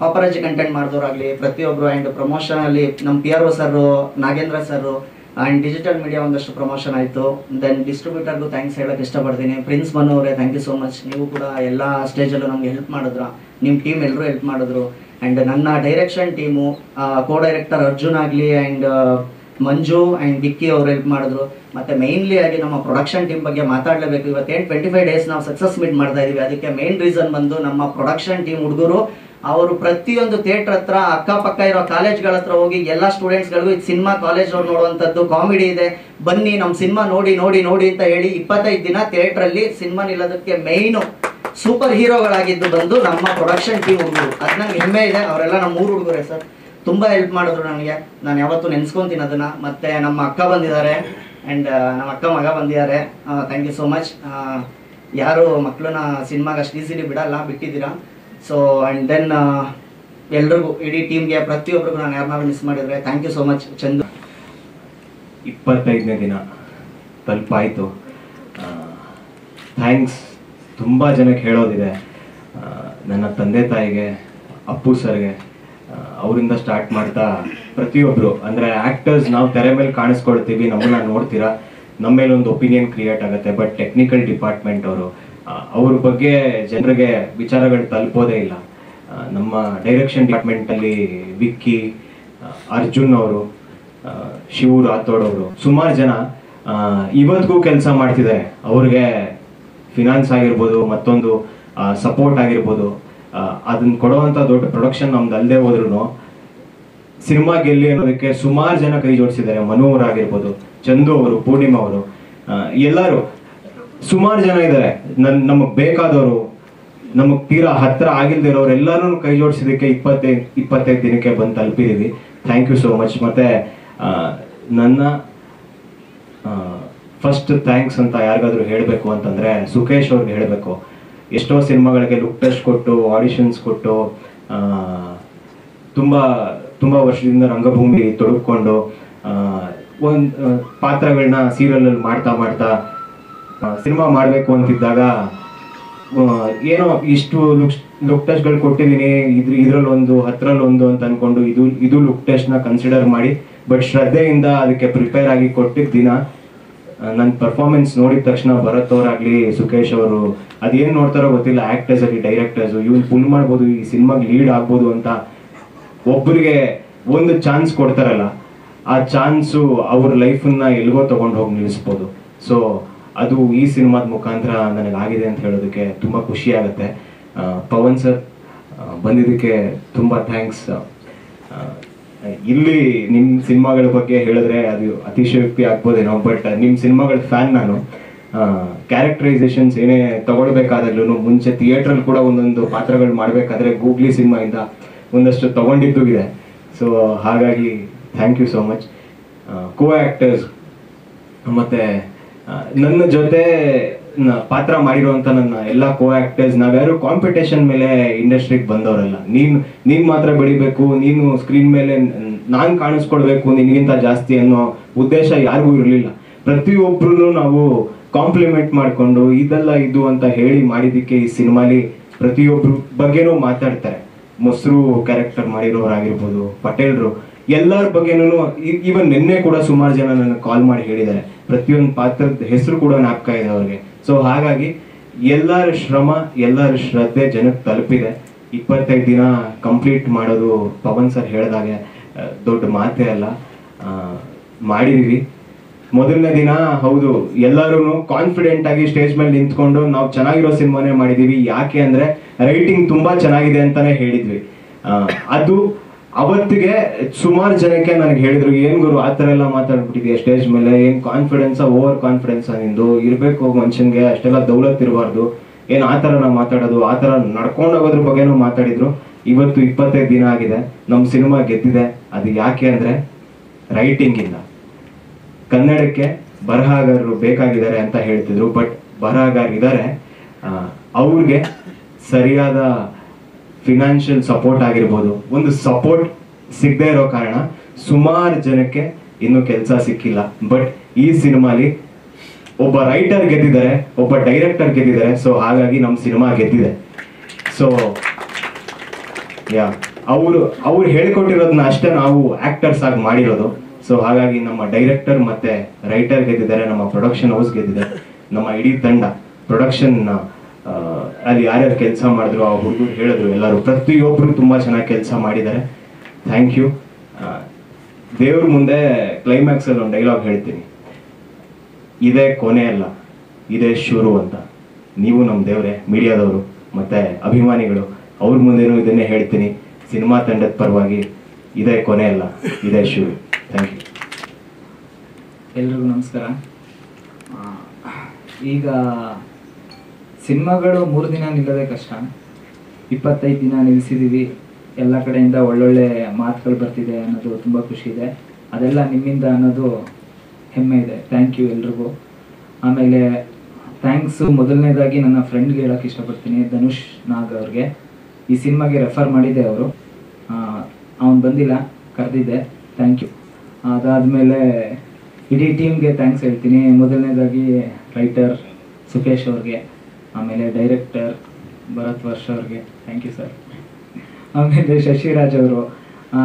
ಪಾಪರಾಜಿ ಕಂಟೆಂಟ್ ಮಾಡಿದವರಾಗಲಿ ಪ್ರತಿಯೊಬ್ಬರು. ಆ್ಯಂಡ್ ಪ್ರಮೋಷನಲ್ಲಿ ನಮ್ಮ PRO sir, Nagendra sir, and digital media ಒಂದಷ್ಟು ಪ್ರಮೋಷನ್ ಆಯಿತು. ದೆನ್ ಡಿಸ್ಟ್ರಿಬ್ಯೂಟರ್ಗೂ ಥ್ಯಾಂಕ್ಸ್ ಹೇಳೋಕ್ಕೆ ಇಷ್ಟಪಡ್ತೀನಿ. ಪ್ರಿನ್ಸ್ ಮನು ಅವರೇ, ಥ್ಯಾಂಕ್ ಯು ಸೋ ಮಚ್. ನೀವು ಕೂಡ ಎಲ್ಲ ಸ್ಟೇಜಲ್ಲೂ ನಮಗೆ ಹೆಲ್ಪ್ ಮಾಡಿದ್ರ, ನಿಮ್ಮ ಟೀಮ್ ಎಲ್ಲರೂ ಹೆಲ್ಪ್ ಮಾಡಿದ್ರು. ಆ್ಯಂಡ್ ನನ್ನ direction team, co director Arjun ಆಗಲಿ ಆ್ಯಂಡ್ ಮಂಜು ಆ್ಯಂಡ್ ವಿಕ್ಕಿ ಅವರು ಹೆಲ್ಪ್ ಮಾಡಿದ್ರು. ಮತ್ತು ಮೇಯ್ನ್ಲಿ ಆಗಿ ನಮ್ಮ ಪ್ರೊಡಕ್ಷನ್ ಟೀಮ್ ಬಗ್ಗೆ ಮಾತಾಡಲೇಬೇಕು. ಇವತ್ತೇನು 25 ಡೇಸ್ ನಾವು ಸಕ್ಸಸ್ ಮೀಟ್ ಮಾಡ್ತಾ ಇದ್ದೀವಿ, ಅದಕ್ಕೆ ಮೇನ್ ರೀಸನ್ ಬಂದು ನಮ್ಮ ಪ್ರೊಡಕ್ಷನ್ ಟೀಮ್ ಹುಡುಗರು. ಅವರು ಪ್ರತಿಯೊಂದು ಥಿಯೇಟ್ರ್ ಹತ್ರ, ಅಕ್ಕಪಕ್ಕ ಇರೋ ಕಾಲೇಜ್ಗಳ ಹತ್ರ ಹೋಗಿ ಎಲ್ಲ ಸ್ಟೂಡೆಂಟ್ಸ್ಗಳಿಗೂ ಇದು ಸಿನಿಮಾ ಕಾಲೇಜ್ ಅವ್ರು ನೋಡುವಂಥದ್ದು, ಕಾಮಿಡಿ ಇದೆ, ಬನ್ನಿ ನಮ್ಮ ಸಿನಿಮಾ ನೋಡಿ ನೋಡಿ ನೋಡಿ ಅಂತ ಹೇಳಿ 25 ದಿನ ಥಿಯೇಟ್ರಲ್ಲಿ ಸಿನಿಮಾ ನಿಲ್ಲೋದಕ್ಕೆ ಮೇಯ್ನು ಸೂಪರ್ ಹೀರೋಗಳಾಗಿದ್ದು ಬಂದು ನಮ್ಮ ಪ್ರೊಡಕ್ಷನ್ ಟೀಮ್ ಹುಡುಗರು. ಅದು ನಂಗೆ ಹೆಮ್ಮೆ ಇದೆ. ಅವರೆಲ್ಲ ನಮ್ಮ 3 ಹುಡುಗರೇ ಸರ್, ತುಂಬ ಹೆಲ್ಪ್ ಮಾಡಿದ್ರು ನನಗೆ. ನಾನು ಯಾವತ್ತೂ ನೆನೆಸ್ಕೊತೀನಿ ಅದನ್ನು. ಮತ್ತು ನಮ್ಮ ಅಕ್ಕ ಬಂದಿದ್ದಾರೆ ಆ್ಯಂಡ್ ನಮ್ಮ ಅಕ್ಕ ಮಗ ಬಂದಿದ್ದಾರೆ. Thank you so much. ಯಾರು ಮಕ್ಕಳನ್ನ ಸಿನಿಮಾಗೆ ಅಷ್ಟು ಈಸಿಲಿ ಬಿಟ್ಟಿದ್ದೀರಾ. ಸೊ ಆ್ಯಂಡ್ ದೆನ್ ಎಲ್ರಿಗೂ, ಇಡೀ ಟೀಮ್ಗೆ, ಪ್ರತಿಯೊಬ್ಬರಿಗೂ ನಾನು ಯಾರನ್ನಾರು ಮಿಸ್ ಮಾಡಿದರೆ thank you so much. Chandu 25ನೇ ದಿನ ತಲುಪಾಯಿತು. ಥ್ಯಾಂಕ್ಸ್ ತುಂಬ ಜನಕ್ಕೆ ಹೇಳೋದಿದೆ. ನನ್ನ ತಂದೆ ತಾಯಿಗೆ, ಅಪ್ಪು ಸರ್ಗೆ, ಅವರಿಂದ ಸ್ಟಾರ್ಟ್ ಮಾಡ್ತಾ ಪ್ರತಿಯೊಬ್ಬರು, ಅಂದರೆ ಆ್ಯಕ್ಟರ್ಸ್ ನಾವು ತೆರೆ ಮೇಲೆ ಕಾಣಿಸ್ಕೊಳ್ತೀವಿ, ನಮ್ಮನ್ನ ನೋಡ್ತೀರಾ, ನಮ್ಮ ಮೇಲೆ ಒಂದು ಒಪಿನಿಯನ್ ಕ್ರಿಯೇಟ್ ಆಗುತ್ತೆ. ಬಟ್ ಟೆಕ್ನಿಕಲ್ ಡಿಪಾರ್ಟ್ಮೆಂಟ್ ಅವರು, ಅವ್ರ ಬಗ್ಗೆ ಜನರಿಗೆ ವಿಚಾರಗಳು ತಲುಪೋದೇ ಇಲ್ಲ. ನಮ್ಮ ಡೈರೆಕ್ಷನ್ ಡಿಪಾರ್ಟ್ಮೆಂಟಲ್ಲಿ ವಿಕ್ಕಿ, ಅರ್ಜುನ್ ಅವರು, ಶಿವು ರಾಥೋಡ್ ಅವರು, ಸುಮಾರು ಜನ ಇವತ್ತಿಗೂ ಕೆಲಸ ಮಾಡ್ತಿದ್ದಾರೆ. ಅವ್ರಿಗೆ ಫಿನಾನ್ಸ್ ಆಗಿರ್ಬೋದು, ಮತ್ತೊಂದು ಸಪೋರ್ಟ್ ಆಗಿರ್ಬೋದು, ಅದನ್ನ ಕೊಡುವಂಥ ದೊಡ್ಡ ಪ್ರೊಡಕ್ಷನ್ ನಮ್ದು ಅಲ್ಲದೆ ಹೋದ್ರೂ ಸಿನಿಮಾ ಗೆಲ್ಲಿ ಅನ್ನೋದಕ್ಕೆ ಸುಮಾರು ಜನ ಕೈ ಜೋಡಿಸಿದ್ದಾರೆ. ಮನು ಅವರಾಗಿರ್ಬೋದು, ಚಂದು ಅವರು, ಪೂರ್ಣಿಮಾ ಅವರು, ಎಲ್ಲರೂ ಸುಮಾರು ಜನ ಇದ್ದಾರೆ. ನಮಗೆ ಬೇಕಾದವರು, ನಮಗೆ ತೀರಾ ಹತ್ರ ಆಗಿಲ್ದಿರೋರು ಎಲ್ಲರೂ ಕೈ ಜೋಡಿಸಿದಕ್ಕೆ 25 ದಿನಕ್ಕೆ ಬಂದು ತಲುಪಿದ್ದೀವಿ. Thank you so much. ಮತ್ತು ನನ್ನ ಫಸ್ಟ್ ಥ್ಯಾಂಕ್ಸ್ ಅಂತ ಯಾರಿಗಾದ್ರೂ ಹೇಳಬೇಕು ಅಂತಂದರೆ ಸುಖೇಶ್ ಅವ್ರಿಗೆ ಹೇಳಬೇಕು. ಎಷ್ಟೋ ಸಿನಿಮಾಗಳಿಗೆ ಲುಕ್ ಟೆಸ್ಟ್ ಕೊಟ್ಟು, ಆಡಿಷನ್ಸ್ ಕೊಟ್ಟು, ತುಂಬ ವರ್ಷದಿಂದ ರಂಗಭೂಮಿ ತೊಡಗಿಕೊಂಡು ಒಂದು ಪಾತ್ರಗಳನ್ನ ಸೀರಿಯಲಲ್ಲಿ ಮಾಡ್ತಾ ಸಿನಿಮಾ ಮಾಡಬೇಕು ಅಂತಿದ್ದಾಗ ಏನೋ ಇಷ್ಟು ಲುಕ್ ಟೆಸ್ಟ್ಗಳು ಕೊಟ್ಟಿದ್ದೀನಿ, ಇದ್ರಲ್ಲಿ ಒಂದು 10ರಲ್ಲಿ 1 ಅಂತ ಅಂದ್ಕೊಂಡು ಇದು ಲುಕ್ ಟೆಸ್ಟ್ನ ಕನ್ಸಿಡರ್ ಮಾಡಿ, ಬಟ್ ಶ್ರದ್ಧೆಯಿಂದ ಅದಕ್ಕೆ ಪ್ರಿಪೇರ್ ಆಗಿ ಕೊಟ್ಟಿದ್ದ ದಿನ ನನ್ನ ಪರ್ಫಾರ್ಮೆನ್ಸ್ ನೋಡಿದ ತಕ್ಷಣ ಭರತ್ ಅವರಾಗಲಿ, ಸುಖೇಶ್ ಅವರು ಅದೇನು ನೋಡ್ತಾರೋ ಗೊತ್ತಿಲ್ಲ, ಆ್ಯಕ್ಟರ್ಸ್ ಆಗಲಿ, ಡೈರೆಕ್ಟರ್ಸು, ಇವ್ನು ಫುಲ್ ಮಾಡ್ಬೋದು, ಈ ಸಿನಿಮಾಗೆ ಲೀಡ್ ಆಗ್ಬೋದು ಅಂತ ಒಬ್ಬರಿಗೆ ಒಂದು ಚಾನ್ಸ್ ಕೊಡ್ತಾರಲ್ಲ, ಆ ಚಾನ್ಸು ಅವ್ರ ಲೈಫನ್ನ ಎಲ್ಗೋ ತೊಗೊಂಡು ಹೋಗಿ ನಿಲ್ಲಿಸ್ಬೋದು. ಸೊ ಅದು ಈ ಸಿನಿಮಾದ ಮುಖಾಂತರ ನನಗಾಗಿದೆ ಅಂತ ಹೇಳೋದಕ್ಕೆ ತುಂಬ ಖುಷಿ ಆಗುತ್ತೆ. ಪವನ್ ಸರ್ ಬಂದಿದ್ದಕ್ಕೆ ತುಂಬ ಥ್ಯಾಂಕ್ಸ್. ಇಲ್ಲಿ ನಿಮ್ಮ ಸಿನಿಮಾಗಳ ಬಗ್ಗೆ ಹೇಳಿದ್ರೆ ಅದು ಅತಿಶಯೋಕ್ತಿ ಆಗ್ಬೋದೇನೋ, ಬಟ್ ನಿಮ್ಮ ಸಿನಿಮಾಗಳ ಫ್ಯಾನ್ ನಾನು. ಕ್ಯಾರೆಕ್ಟರೈಸೇಷನ್ಸ್ ಏನೇ ತಗೊಳ್ಬೇಕಾದಾಗ್ಲೂ ಮುಂಚೆ ಥಿಯೇಟ್ರಲ್ಲಿ ಕೂಡ ಒಂದೊಂದು ಪಾತ್ರಗಳು ಮಾಡಬೇಕಾದ್ರೆ ಗೂಗ್ಲಿ ಸಿನಿಮಾಯಿಂದ ಒಂದಷ್ಟು ತಗೊಂಡಿದ್ದು ಇದೆ. ಸೊ ಹಾಗಾಗಿ thank you so much. Co actors ಮತ್ತು ನನ್ನ ಜೊತೆ ಪಾತ್ರ ಮಾಡಿರುವಂಥ ನನ್ನ ಎಲ್ಲ ಕೋ ಆ್ಯಕ್ಟರ್ಸ್, ನಾವ್ಯಾರು ಕಾಂಪಿಟೇಷನ್ ಮೇಲೆ ಇಂಡಸ್ಟ್ರಿಗೆ ಬಂದವರಲ್ಲ. ನೀನು ಮಾತ್ರ ಬೆಳಿಬೇಕು, ನೀನು ಸ್ಕ್ರೀನ್ ಮೇಲೆ ನಾನು ಕಾಣಿಸ್ಕೊಳ್ಬೇಕು ನಿನಗಿಂತ ಜಾಸ್ತಿ ಅನ್ನೋ ಉದ್ದೇಶ ಯಾರಿಗೂ ಇರಲಿಲ್ಲ. ಪ್ರತಿಯೊಬ್ಬರೂ ನಾವು ಕಾಂಪ್ಲಿಮೆಂಟ್ ಮಾಡಿಕೊಂಡು ಇದೆಲ್ಲ ಇದು ಅಂತ ಹೇಳಿ ಮಾಡಿದ್ದಕ್ಕೆ ಈ ಸಿನಿಮಾಲಿ ಪ್ರತಿಯೊಬ್ಬರು ಬಗ್ಗೆನೂ ಮಾತಾಡ್ತಾರೆ. ಮೊಸರು ಕ್ಯಾರೆಕ್ಟರ್ ಮಾಡಿರೋರಾಗಿರ್ಬೋದು, ಪಟೇಲ್ರು, ಎಲ್ಲರ ಬಗ್ಗೆನೂ ಈವನ್ ನಿನ್ನೆ ಕೂಡ ಸುಮಾರು ಜನ ನನಗೆ ಕಾಲ್ ಮಾಡಿ ಹೇಳಿದ್ದಾರೆ. ಪ್ರತಿಯೊಂದು ಪಾತ್ರದ ಹೆಸರು ಕೂಡ ಜ್ಞಾಪಕ ಇದೆ ಅವ್ರಿಗೆ. ಸೊ ಹಾಗಾಗಿ ಎಲ್ಲರ ಶ್ರಮ, ಎಲ್ಲರ ಶ್ರದ್ಧೆ ಜನಕ್ಕೆ ತಲುಪಿದೆ. 25 ದಿನ ಕಂಪ್ಲೀಟ್ ಮಾಡೋದು ಪವನ್ ಸರ್ ಹೇಳಿದಾಗೆ ದೊಡ್ಡ ಮಾತೇ ಅಲ್ಲ. ಮಾಡಿದೀವಿ. ಮೊದಲನೇ ದಿನ ಹೌದು, ಎಲ್ಲರೂ ಕಾನ್ಫಿಡೆಂಟ್ ಆಗಿ ಸ್ಟೇಜ್ ಮೇಲೆ ನಿಂತ್ಕೊಂಡು ನಾವು ಚೆನ್ನಾಗಿರೋ ಸಿನಿಮಾನೇ ಮಾಡಿದೀವಿ. ಯಾಕೆ ಅಂದ್ರೆ ರೈಟಿಂಗ್ ತುಂಬಾ ಚೆನ್ನಾಗಿದೆ ಅಂತಾನೆ ಹೇಳಿದ್ವಿ. ಅದು ಅವತ್ತಿಗೆ ಸುಮಾರು ಜನಕ್ಕೆ ನನಗೆ ಹೇಳಿದ್ರು, ಏನ್ ಗುರು ಆ ಥರ ಎಲ್ಲ ಮಾತಾಡ್ಬಿಟ್ಟಿದ್ಯಾ ಸ್ಟೇಜ್ ಮೇಲೆ, ಏನ್ ಕಾನ್ಫಿಡೆನ್ಸ್, ಓವರ್ ಕಾನ್ಫಿಡೆನ್ಸ್ ನಿಂದು ಇರಬೇಕು, ಮನುಷ್ಯನ್ಗೆ ಅಷ್ಟೆಲ್ಲ ದೌಲತ್ ಇರಬಾರ್ದು, ಏನ್ ಆ ಥರ ನಾವು ಮಾತಾಡೋದು, ಆ ಥರ ನಡ್ಕೊಂಡು ಹೋಗೋದ್ರ ಬಗ್ಗೆನೂ ಮಾತಾಡಿದ್ರು. ಇವತ್ತು 25 ದಿನ ಆಗಿದೆ, ನಮ್ಮ ಸಿನಿಮಾ ಗೆದ್ದಿದೆ. ಅದು ಯಾಕೆ ಅಂದ್ರೆ ರೈಟಿಂಗ್ ಇಂದ. ಕನ್ನಡಕ್ಕೆ ಬರಹಗಾರರು ಬೇಕಾಗಿದ್ದಾರೆ ಅಂತ ಹೇಳ್ತಿದ್ರು, ಬಟ್ ಬರಹಗಾರ ಇದ್ದಾರೆ, ಅವ್ರಿಗೆ ಸರಿಯಾದ ಫಿನಾನ್ಷಿಯಲ್ ಸಪೋರ್ಟ್ ಆಗಿರ್ಬೋದು, ಒಂದು ಸಪೋರ್ಟ್ ಸಿಗದೆ ಇರೋ ಕಾರಣ ಸುಮಾರು ಜನಕ್ಕೆ ಇನ್ನೂ ಕೆಲಸ ಸಿಕ್ಕಿಲ್ಲ. ಬಟ್ ಈ ಸಿನಿಮಾಲಿ ಒಬ್ಬ ರೈಟರ್ ಗೆದ್ದಿದ್ದಾರೆ, ಒಬ್ಬ ಡೈರೆಕ್ಟರ್ ಗೆದ್ದಿದ್ದಾರೆ. ಸೊ ಹಾಗಾಗಿ ನಮ್ಮ ಸಿನಿಮಾ ಗೆದ್ದಿದೆ. ಸೊ ಅವ್ರು ಹೇಳ್ಕೊಟ್ಟಿರೋದನ್ನ ಅಷ್ಟೇ ನಾವು ಆಕ್ಟರ್ಸ್ ಆಗಿ ಮಾಡಿರೋದು. ಸೊ ಹಾಗಾಗಿ ನಮ್ಮ ಡೈರೆಕ್ಟರ್ ಮತ್ತೆ ರೈಟರ್ ಗೆದ್ದಿದ್ದಾರೆ, ನಮ್ಮ ಪ್ರೊಡಕ್ಷನ್ ಹೌಸ್ ಗೆದ್ದಿದೆ, ನಮ್ಮ ಇಡೀ ತಂಡ ಪ್ರೊಡಕ್ಷನ್ ಅಲ್ಲಿ ಯಾರ್ಯಾರು ಕೆಲಸ ಮಾಡಿದ್ರು ಆ ಹುಡುಗರು ಹೇಳಿದ್ರು ಎಲ್ಲರೂ ಪ್ರತಿಯೊಬ್ಬರು ತುಂಬಾ ಚೆನ್ನಾಗಿ ಕೆಲಸ ಮಾಡಿದ್ದಾರೆ. Thank you. ದೇವ್ರ ಮುಂದೆ ಕ್ಲೈಮ್ಯಾಕ್ಸ್ ಅಲ್ಲಿ ಒಂದು ಡೈಲಾಗ್ ಹೇಳ್ತೀನಿ, ಇದೇ ಕೊನೆ ಅಲ್ಲ ಇದೇ ಶುರು ಅಂತ. ನೀವು ನಮ್ಮ ದೇವ್ರೆ, ಮೀಡಿಯಾದವರು ಮತ್ತೆ ಅಭಿಮಾನಿಗಳು, ಅವ್ರ ಮುಂದೆನೂ ಇದನ್ನೇ ಹೇಳ್ತೀನಿ, ಸಿನಿಮಾ ತಂಡದ ಪರವಾಗಿ ಇದೇ ಕೊನೆ ಅಲ್ಲ ಇದೇ ಶುರು. Thank you. ಎಲ್ರಿಗೂ ನಮಸ್ಕಾರ. ಈಗ ಸಿನಿಮಾಗಳು 3 ದಿನ ನಿಲ್ಲೋದೇ ಕಷ್ಟ, 25 ದಿನ ನಿಲ್ಲಿಸಿದ್ದೀವಿ. ಎಲ್ಲ ಕಡೆಯಿಂದ ಒಳ್ಳೊಳ್ಳೆ ಮಾತುಗಳು ಬರ್ತಿದೆ ಅನ್ನೋದು ತುಂಬ ಖುಷಿ ಇದೆ. ಅದೆಲ್ಲ ನಿಮ್ಮಿಂದ ಅನ್ನೋದು ಹೆಮ್ಮೆ ಇದೆ. ಥ್ಯಾಂಕ್ ಯು ಎಲ್ರಿಗೂ. ಆಮೇಲೆ ಥ್ಯಾಂಕ್ಸು ಮೊದಲನೇದಾಗಿ ನನ್ನ ಫ್ರೆಂಡ್ಗೆ ಹೇಳೋಕ್ಕೆ ಇಷ್ಟಪಡ್ತೀನಿ, ಧನುಷ್ ನಾಗ್ ಅವ್ರಿಗೆ. ಈ ಸಿನಿಮಾಗೆ ರೆಫರ್ ಮಾಡಿದ್ದೆ ಅವರು, ಅವನು ಬಂದಿಲ್ಲ, ಕರೆದಿದ್ದೆ. Thank you. ಅದಾದಮೇಲೆ ಇಡೀ ಟೀಮ್ಗೆ ಥ್ಯಾಂಕ್ಸ್ ಹೇಳ್ತೀನಿ. ಮೊದಲನೇದಾಗಿ ರೈಟರ್ ಸುಕೇಶ್ ಅವ್ರಿಗೆ, ಆಮೇಲೆ ಡೈರೆಕ್ಟರ್ ಭರತ್ ವರ್ಷ ಅವ್ರಿಗೆ ಥ್ಯಾಂಕ್ ಯು ಸರ್. ಆಮೇಲೆ ಶಶಿರಾಜ್ ಅವರು,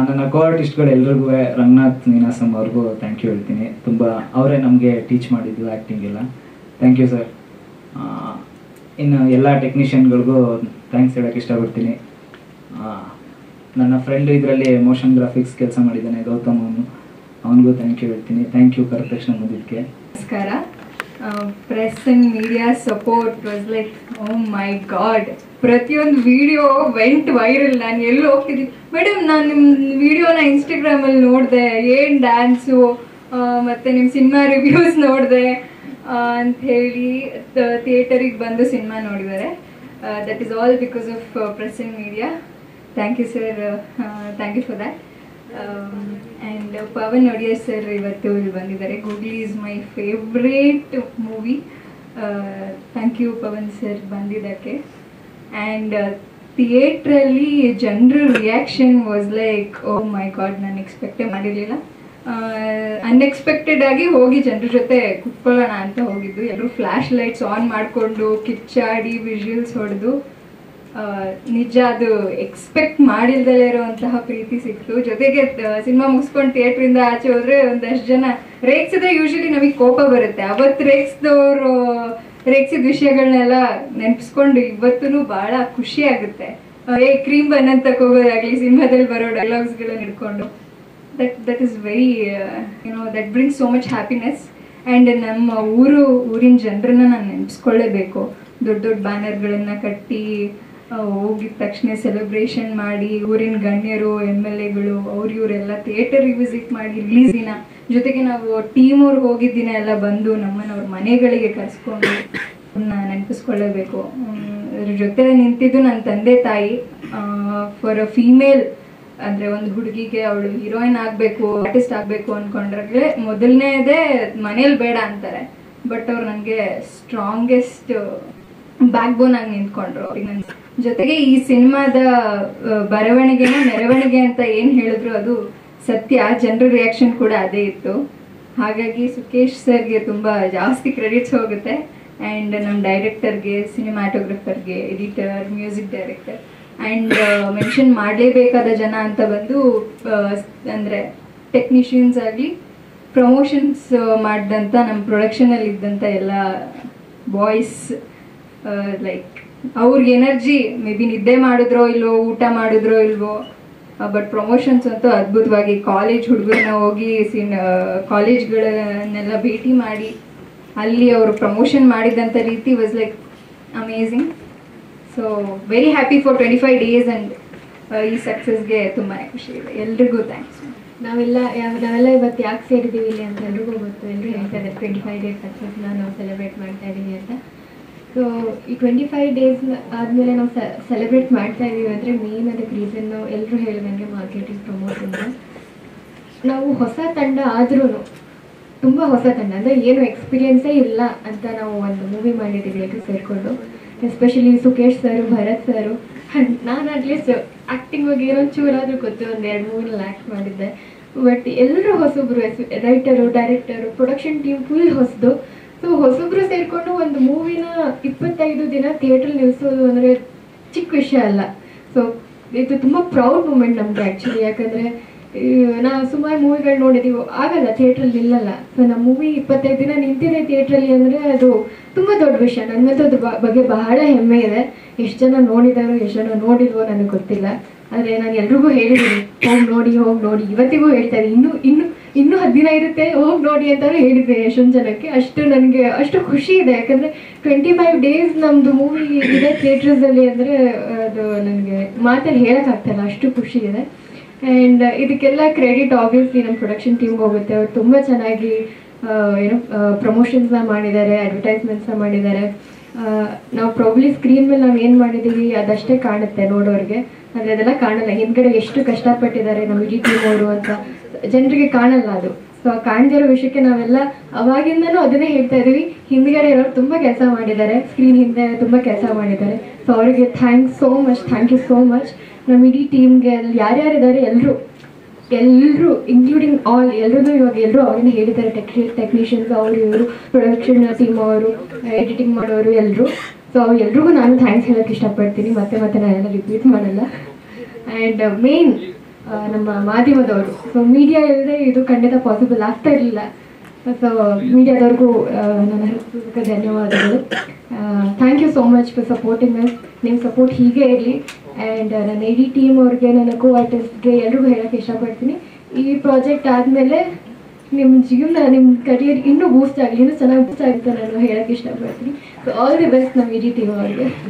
ನನ್ನ ಕೋ ಆರ್ಟಿಸ್ಟ್ಗಳು ಎಲ್ರಿಗೂ, ರಂಗನಾಥ್ ನೀನಾಸಂ ಅವ್ರಿಗೂ ಥ್ಯಾಂಕ್ ಯು ಹೇಳ್ತೀನಿ. ತುಂಬ ಅವರೇ ನಮಗೆ ಟೀಚ್ ಮಾಡಿದ್ದು ಆ್ಯಕ್ಟಿಂಗ್ ಎಲ್ಲ. Thank you sir. ಇನ್ನು ಎಲ್ಲ ಟೆಕ್ನಿಷಿಯನ್ಗಳಿಗೂ ಥ್ಯಾಂಕ್ಸ್ ಹೇಳೋಕ್ಕೆ ಇಷ್ಟಪಡ್ತೀನಿ. ನನ್ನ ಫ್ರೆಂಡ್ ಇದರಲ್ಲಿ ಮೋಷನ್ ಗ್ರಾಫಿಕ್ಸ್ ಕೆಲಸ ಮಾಡಿದ್ದಾನೆ, ಗೌತಮ್, ಅವನಿಗೂ ಥ್ಯಾಂಕ್ ಯು ಹೇಳ್ತೀನಿ. ಥ್ಯಾಂಕ್ ಯು ಕರೆದ ತಕ್ಷಣ ಬಂದಿದ್ದಕ್ಕೆ. ನಮಸ್ಕಾರ. Press and media support was like oh my god. ಪ್ರತಿಯೊಂದು ವಿಡಿಯೋ ವೆಂಟ್ ವೈರಲ್. ನಾನು ಎಲ್ಲೂ ಹೋಗ್ತಿದ್ದೀನಿ, ಮೇಡಮ್ ನಾನು ನಿಮ್ಮ ವಿಡಿಯೋನ ಇನ್ಸ್ಟಾಗ್ರಾಮಲ್ಲಿ ನೋಡಿದೆ, ಏನು ಡ್ಯಾನ್ಸು, ಮತ್ತು ನಿಮ್ಮ ಸಿನಿಮಾ ರಿವ್ಯೂಸ್ ನೋಡಿದೆ ಅಂಥೇಳಿ ಥಿಯೇಟರಿಗೆ ಬಂದು ಸಿನಿಮಾ ನೋಡಿದ್ದಾರೆ. That is all because of press and media. Thank you sir, thank you for that. And Pavan Wadeyar sir ಇವತ್ತು ಇಲ್ಲಿ ಬಂದಿದ್ದಾರೆ. Googly is my favourite movie. Thank you Pavan sir ಬಂದಿದ್ದಕ್ಕೆ. ಆ್ಯಂಡ್ ಥಿಯೇಟ್ರಲ್ಲಿ ಜನರ reaction was like oh my God, ನಾನು ಎಕ್ಸ್ಪೆಕ್ಟೇ ಮಾಡಿರಲಿಲ್ಲ. ಅನ್ಎಕ್ಸ್ಪೆಕ್ಟೆಡ್ ಆಗಿ ಹೋಗಿ ಜನರ ಜೊತೆ ಕುತ್ಕೊಳ್ಳೋಣ ಅಂತ ಹೋಗಿದ್ದು. ಎಲ್ಲರೂ ಫ್ಲ್ಯಾಶ್ ಲೈಟ್ಸ್ ಆನ್ ಮಾಡಿಕೊಂಡು ಕಿಚ್ಚಾಡಿ ವಿಜುವಲ್ಸ್ ಹೊಡೆದು, ನಿಜ ಅದು ಎಕ್ಸ್ಪೆಕ್ಟ್ ಮಾಡಿಲ್ದಲೇ ಇರುವಂತಹ ಪ್ರೀತಿ ಸಿಕ್ತು. ಜೊತೆಗೆ ಸಿನಿಮಾ ಮುಗಿಸ್ಕೊಂಡು ಥಿಯೇಟ್ರಿಂದ ಆಚೆ ಹೋದ್ರೆ ಒಂದಷ್ಟು ಜನ ರೇಗ್ಸಿದ್ರೆ ಯೂಶಲಿ ನಮಗೆ ಕೋಪ ಬರುತ್ತೆ. ಅವತ್ತು ರೇಗ್ಸಿದ ವಿಷಯಗಳನ್ನೆಲ್ಲ ನೆನಪಿಸ್ಕೊಂಡು ಇವತ್ತೂ ಬಹಳ ಖುಷಿ ಆಗುತ್ತೆ. ಕ್ರೀಮ್ ಬನ್ ಅಂತ ಹೋಗೋದಾಗ್ಲಿ, ಸಿನಿಮಾದಲ್ಲಿ ಬರೋ ಡೈಲಾಗ್ಸ್ಗಳನ್ನ ಹಿಡ್ಕೊಂಡು, that is very that brings so much happiness. And ನಮ್ಮ ಊರಿನ ಜನರನ್ನ ನಾನು ನೆನಪಿಸ್ಕೊಳ್ಳೇಬೇಕು. ದೊಡ್ಡ ದೊಡ್ಡ ಬ್ಯಾನರ್ಗಳನ್ನ ಕಟ್ಟಿ ಹೋಗಿದ ತಕ್ಷಣ ಸೆಲೆಬ್ರೇಷನ್ ಮಾಡಿ, ಊರಿನ ಗಣ್ಯರು, MLAಗಳು ಇವರೆಲ್ಲ ಥಿಯೇಟರ್ಗೆ ವಿಸಿಟ್ ಮಾಡಿ, ರಿಲೀಸ್ ದಿನ ಜೊತೆಗೆ ನಾವು ಟೀಮ್ ಅವ್ರು ಹೋಗಿದ್ದ ದಿನ ಎಲ್ಲ ಬಂದು ನಮ್ಮನ್ನ ಅವ್ರ ಮನೆಗಳಿಗೆ ಕರೆಸ್ಕೊಂಡು ನೆನಪಿಸ್ಕೊಳ್ಳೇಬೇಕು. ಅದ್ರ ಜೊತೆ ನಿಂತಿದ್ದು ನನ್ನ ತಂದೆ ತಾಯಿ. ಫಾರ್ ಅ ಫೀಮೇಲ್ ಅಂದರೆ ಒಂದು ಹುಡುಗಿಗೆ ಅವಳು ಹೀರೋಯಿನ್ ಆಗಬೇಕು, ಆರ್ಟಿಸ್ಟ್ ಆಗಬೇಕು ಅಂದ್ಕೊಂಡ್ರೆ ಮೊದಲನೇದೇ ಮನೇಲಿ ಬೇಡ ಅಂತಾರೆ. ಬಟ್ ಅವ್ರು ನನಗೆ ಸ್ಟ್ರಾಂಗೆಸ್ಟ್ ಬ್ಯಾಕ್ ಬೋನ್ ಆಗಿ ನಿಂತ್ಕೊಂಡ್ರು. ಜೊತೆಗೆ ಈ ಸಿನಿಮಾದ ಬರವಣಿಗೆನ ಮೆರವಣಿಗೆ ಅಂತ ಏನು ಹೇಳಿದ್ರು ಅದು ಸತ್ಯ. ಜನರ ರಿಯಾಕ್ಷನ್ ಕೂಡ ಅದೇ ಇತ್ತು. ಹಾಗಾಗಿ ಸುಕೇಶ್ ಸರ್ಗೆ ತುಂಬ ಜಾಸ್ತಿ ಕ್ರೆಡಿಟ್ಸ್ ಹೋಗುತ್ತೆ. ಆ್ಯಂಡ್ ನಮ್ಮ ಡೈರೆಕ್ಟರ್ಗೆ, ಸಿನಿಮ್ಯಾಟೋಗ್ರಫರ್ಗೆ, editor, music director, and mention ಮಾಡಲೇಬೇಕಾದ ಜನ ಅಂತ ಬಂದು ಅಂದರೆ ಟೆಕ್ನಿಷಿಯನ್ಸ್ ಆಗಲಿ, ಪ್ರಮೋಷನ್ಸ್ ಮಾಡಿದಂಥ ನಮ್ಮ ಪ್ರೊಡಕ್ಷನಲ್ಲಿ ಇದ್ದಂಥ ಎಲ್ಲ ಬಾಯ್ಸ್, ಲೈಕ್ ಅವ್ರಿಗೆ ಎನರ್ಜಿ ಮೇ ಬಿ ನಿದ್ದೆ ಮಾಡಿದ್ರೋ ಇಲ್ವೋ, ಊಟ ಮಾಡಿದ್ರೋ ಇಲ್ವೋ, ಬಟ್ ಪ್ರಮೋಷನ್ಸ್ ಅಂತೂ ಅದ್ಭುತವಾಗಿ ಕಾಲೇಜ್ ಹುಡುಗರನ್ನ ಹೋಗಿ ಕಾಲೇಜ್ಗಳನ್ನೆಲ್ಲ ಭೇಟಿ ಮಾಡಿ ಅಲ್ಲಿ ಅವರು ಪ್ರಮೋಷನ್ ಮಾಡಿದಂಥ ರೀತಿ was like amazing. So very happy for 25 days and ಈ ಸಕ್ಸಸ್ಗೆ ತುಂಬಾ ಖುಷಿ ಇದೆ. ಎಲ್ರಿಗೂ ಥ್ಯಾಂಕ್ಸ್. ನಾವೆಲ್ಲ ಇವತ್ತು ಯಾಕೆ ಸೇರಿದ್ದೀವಿ ಇಲ್ಲಿ ಅಂತ ಎಲ್ರಿಗೂ ಗೊತ್ತು. ಎಲ್ಲರೂ ಹೇಳ್ತಾರೆ 25 days ಸಕ್ಸಸ್ನ ನಾವು ಸೆಲೆಬ್ರೇಟ್ ಮಾಡ್ತಾ ಇದ್ದೀವಿ ಅಂತ. ಸೊ ಈ 25 days ಆದಮೇಲೆ ನಾವು ಸೆಲೆಬ್ರೇಟ್ ಮಾಡ್ತಾ ಇದ್ದೀವಿ ಅಂದರೆ ಮೇನ್ ಅದಕ್ಕೆ ರೀಸನ್ನು ಎಲ್ಲರೂ ಹೇಳಿದಂಗೆ ಮಾರ್ಕೆಟಿಂಗ್, ಪ್ರಮೋಷನ್. ನಾವು ಹೊಸ ತಂಡ ಆದ್ರೂ ತುಂಬ ಹೊಸ ತಂಡ ಅಂದರೆ ಏನು ಎಕ್ಸ್ಪೀರಿಯನ್ಸೇ ಇಲ್ಲ ಅಂತ ನಾವು ಒಂದು ಮೂವಿ ಮಾಡಿದ್ದೀವಿ ಎಲ್ಲರೂ ಸೇರಿಕೊಂಡು. ಎಸ್ಪೆಷಲಿ ಸುಕೇಶ್ ಸರು, ಭರತ್ ಸರು. ನಾನು ಅಟ್ಲೀಸ್ಟ್ ಆ್ಯಕ್ಟಿಂಗ್ ಬಗ್ಗೆ ಏನೋ ಚೂರಾದರೂ ಗೊತ್ತು, ಒಂದು 2 ಮೂವಿನಲ್ಲಿ ಆ್ಯಕ್ಟ್ ಮಾಡಿದ್ದೆ. ಬಟ್ ಎಲ್ಲರೂ ಹೊಸೊಬ್ರು, writer, director, production team full ಹೊಸದು. ಸೊ ಹೊಸೊಬ್ರು ಸೇರಿಕೊಂಡು ಒಂದು ಮೂವಿನ 25 ದಿನ ಥಿಯೇಟ್ರಲ್ಲಿ ನಿಲ್ಲಿಸೋದು ಅಂದರೆ ಚಿಕ್ಕ ವಿಷಯ ಅಲ್ಲ. ಸೊ ಇದು ತುಂಬ ಪ್ರೌಡ್ ಮೂಮೆಂಟ್ ನಮಗೆ ಆ್ಯಕ್ಚುಲಿ. ಯಾಕಂದರೆ ನಾವು ಸುಮಾರು ಮೂವಿಗಳು ನೋಡಿದ್ದೀವಿ, ಆಗಲ್ಲ ಥಿಯೇಟ್ರಲ್ಲಿ ನಿಲ್ಲಲ್ಲ. ಸೊ ನಮ್ಮ ಮೂವಿ 25 ದಿನ ನಿಂತಿದೆ ಥಿಯೇಟ್ರಲ್ಲಿ ಅಂದರೆ ಅದು ತುಂಬ ದೊಡ್ಡ ವಿಷಯ. ನನಗಂತೂ ಅದ್ರ ಬಗ್ಗೆ ಬಹಳ ಹೆಮ್ಮೆ ಇದೆ. ಎಷ್ಟು ಜನ ನೋಡಿದಾರೋ ಎಷ್ಟು ಜನ ನೋಡಿಲ್ವೋ ನನಗೆ ಗೊತ್ತಿಲ್ಲ. ಆದರೆ ನಾನು ಎಲ್ರಿಗೂ ಹೇಳಿದ್ದೀನಿ ಹೋಗಿ ನೋಡಿ. ಇವತ್ತಿಗೂ ಹೇಳ್ತಾ ಇದ್ದೀನಿ, ಇನ್ನೂ 10 ದಿನ ಇರುತ್ತೆ ಹೋಗಿ ನೋಡಿ ಅಂತಲೂ ಹೇಳಿದ್ದೆ ಎಷ್ಟೊಂದು ಜನಕ್ಕೆ. ನನಗೆ ಅಷ್ಟು ಖುಷಿ ಇದೆ, ಯಾಕಂದರೆ 25 ಡೇಸ್ ನಮ್ಮದು ಮೂವಿ ಇದೆ ಥಿಯೇಟ್ರಸಲ್ಲಿ ಅಂದರೆ ಅದು ನನಗೆ ಮಾತಲ್ಲಿ ಹೇಳೋಕ್ಕಾಗ್ತಾಯಿಲ್ಲ, ಅಷ್ಟು ಖುಷಿ ಇದೆ. ಆ್ಯಂಡ್ ಇದಕ್ಕೆಲ್ಲ ಕ್ರೆಡಿಟ್ ಆಬ್ವಿಯಸ್ಲಿ ನಮ್ಮ ಪ್ರೊಡಕ್ಷನ್ ಟೀಮ್ಗೆ ಹೋಗುತ್ತೆ. ಅವ್ರು ತುಂಬ ಚೆನ್ನಾಗಿ ಪ್ರಮೋಷನ್ಸ್ನ ಮಾಡಿದ್ದಾರೆ, ಅಡ್ವರ್ಟೈಸ್ಮೆಂಟ್ಸ್ನ ಮಾಡಿದ್ದಾರೆ. ನಾವು ಪ್ರಾಬ್ಲಿ ಸ್ಕ್ರೀನ್ ಮೇಲೆ ನಾವು ಏನು ಮಾಡಿದ್ದೀವಿ ಅದಷ್ಟೇ ಕಾಣುತ್ತೆ ನೋಡೋರಿಗೆ, ಆದರೆ ಅದೆಲ್ಲ ಕಾಣಲ್ಲ. ಹಿಂದ್ಗಡೆ ಎಷ್ಟು ಕಷ್ಟಪಟ್ಟಿದ್ದಾರೆ ನಮ್ಮ ಇಡೀ ಟೀಮ್ ಅವರು ಅಂತ ಜನರಿಗೆ ಕಾಣಲ್ಲ ಅದು. ಸೊ ಕಾಣ್ದಿರೋ ವಿಷಯಕ್ಕೆ ನಾವೆಲ್ಲ ಅವಾಗಿಂದನೂ ಅದನ್ನೇ ಹೇಳ್ತಾ ಇದ್ದೀವಿ. ಹಿಂದ್ಗಡೆ ಇರೋರು ತುಂಬ ಕೆಲಸ ಮಾಡಿದ್ದಾರೆ, ಸ್ಕ್ರೀನ್ ಹಿಂದೆ ತುಂಬ ಕೆಲಸ ಮಾಡಿದ್ದಾರೆ. ಸೊ ಅವರಿಗೆ ಥ್ಯಾಂಕ್ ಯು ಸೋ ಮಚ್. ನಮ್ಮ ಇಡೀ ಟೀಮ್ಗೆ ಅಲ್ಲಿ ಯಾರ್ಯಾರಿದ್ದಾರೆ ಎಲ್ಲರೂ ಇನ್ಕ್ಲೂಡಿಂಗ್ ಆಲ್ ಎಲ್ಲರೂ ಅವಾಗಿಂದ ಹೇಳಿದ್ದಾರೆ, ಟೆಕ್ನಿಷಿಯನ್ಸ್ ಅವರು ಇವರು, ಪ್ರೊಡಕ್ಷನ್ ಟೀಮ್ ಅವರು, ಎಡಿಟಿಂಗ್ ಮಾಡೋರು ಎಲ್ಲರೂ. ಸೊ ಎಲ್ರಿಗೂ ನಾನು ಥ್ಯಾಂಕ್ಸ್ ಹೇಳೋಕ್ಕೆ ಇಷ್ಟಪಡ್ತೀನಿ. ಮತ್ತೆ ನಾನೆಲ್ಲ ರಿಪೀಟ್ ಮಾಡಲ್ಲ. ಆ್ಯಂಡ್ ಮೇನ್ ನಮ್ಮ ಮಾಧ್ಯಮದವರು. ಸೊ ಮೀಡಿಯಾ ಇಲ್ಲದೆ ಇದು ಖಂಡಿತ ಪಾಸಿಬಲ್ ಆಗ್ತಾ ಇರಲಿಲ್ಲ. ಸೊ ಮೀಡಿಯಾದವ್ರಿಗೂ ನನ್ನ ಹೃತ್ಪೂರ್ವಕ ಧನ್ಯವಾದಗಳು. Thank you so much for supporting us. ನಿಮ್ಮ ಸಪೋರ್ಟ್ ಹೀಗೆ ಇರಲಿ. ಆ್ಯಂಡ್ ನನ್ನ ಇಡೀ ಟೀಮ್ ಅವ್ರಿಗೆ, ನನ್ನ ಕೋ ಆರ್ಟಿಸ್ಟ್ಗೆ ಎಲ್ರಿಗೂ ಹೇಳೋಕ್ಕೆ ಇಷ್ಟಪಡ್ತೀನಿ, ಈ ಪ್ರಾಜೆಕ್ಟ್ ಆದಮೇಲೆ ನಿಮ್ಮ ಜೀವನ, ನಿಮ್ಮ ಕರಿಯರ್ ಇನ್ನೂ ಬೂಸ್ಟ್ ಆಗಲಿ, ಇನ್ನೂ ಚೆನ್ನಾಗಿ ಬೂಸ್ಟ್ ಆಗುತ್ತೆ ನಾನು ಹೇಳೋಕ್ಕೆ ಇಷ್ಟಪಡ್ತೀನಿ. ಸೊ ಆಲ್ ದಿ ಬೆಸ್ಟ್ ನಮ್ಮ ಇಡೀ ಟೀಮ್ ಅವ್ರಿಗೆ.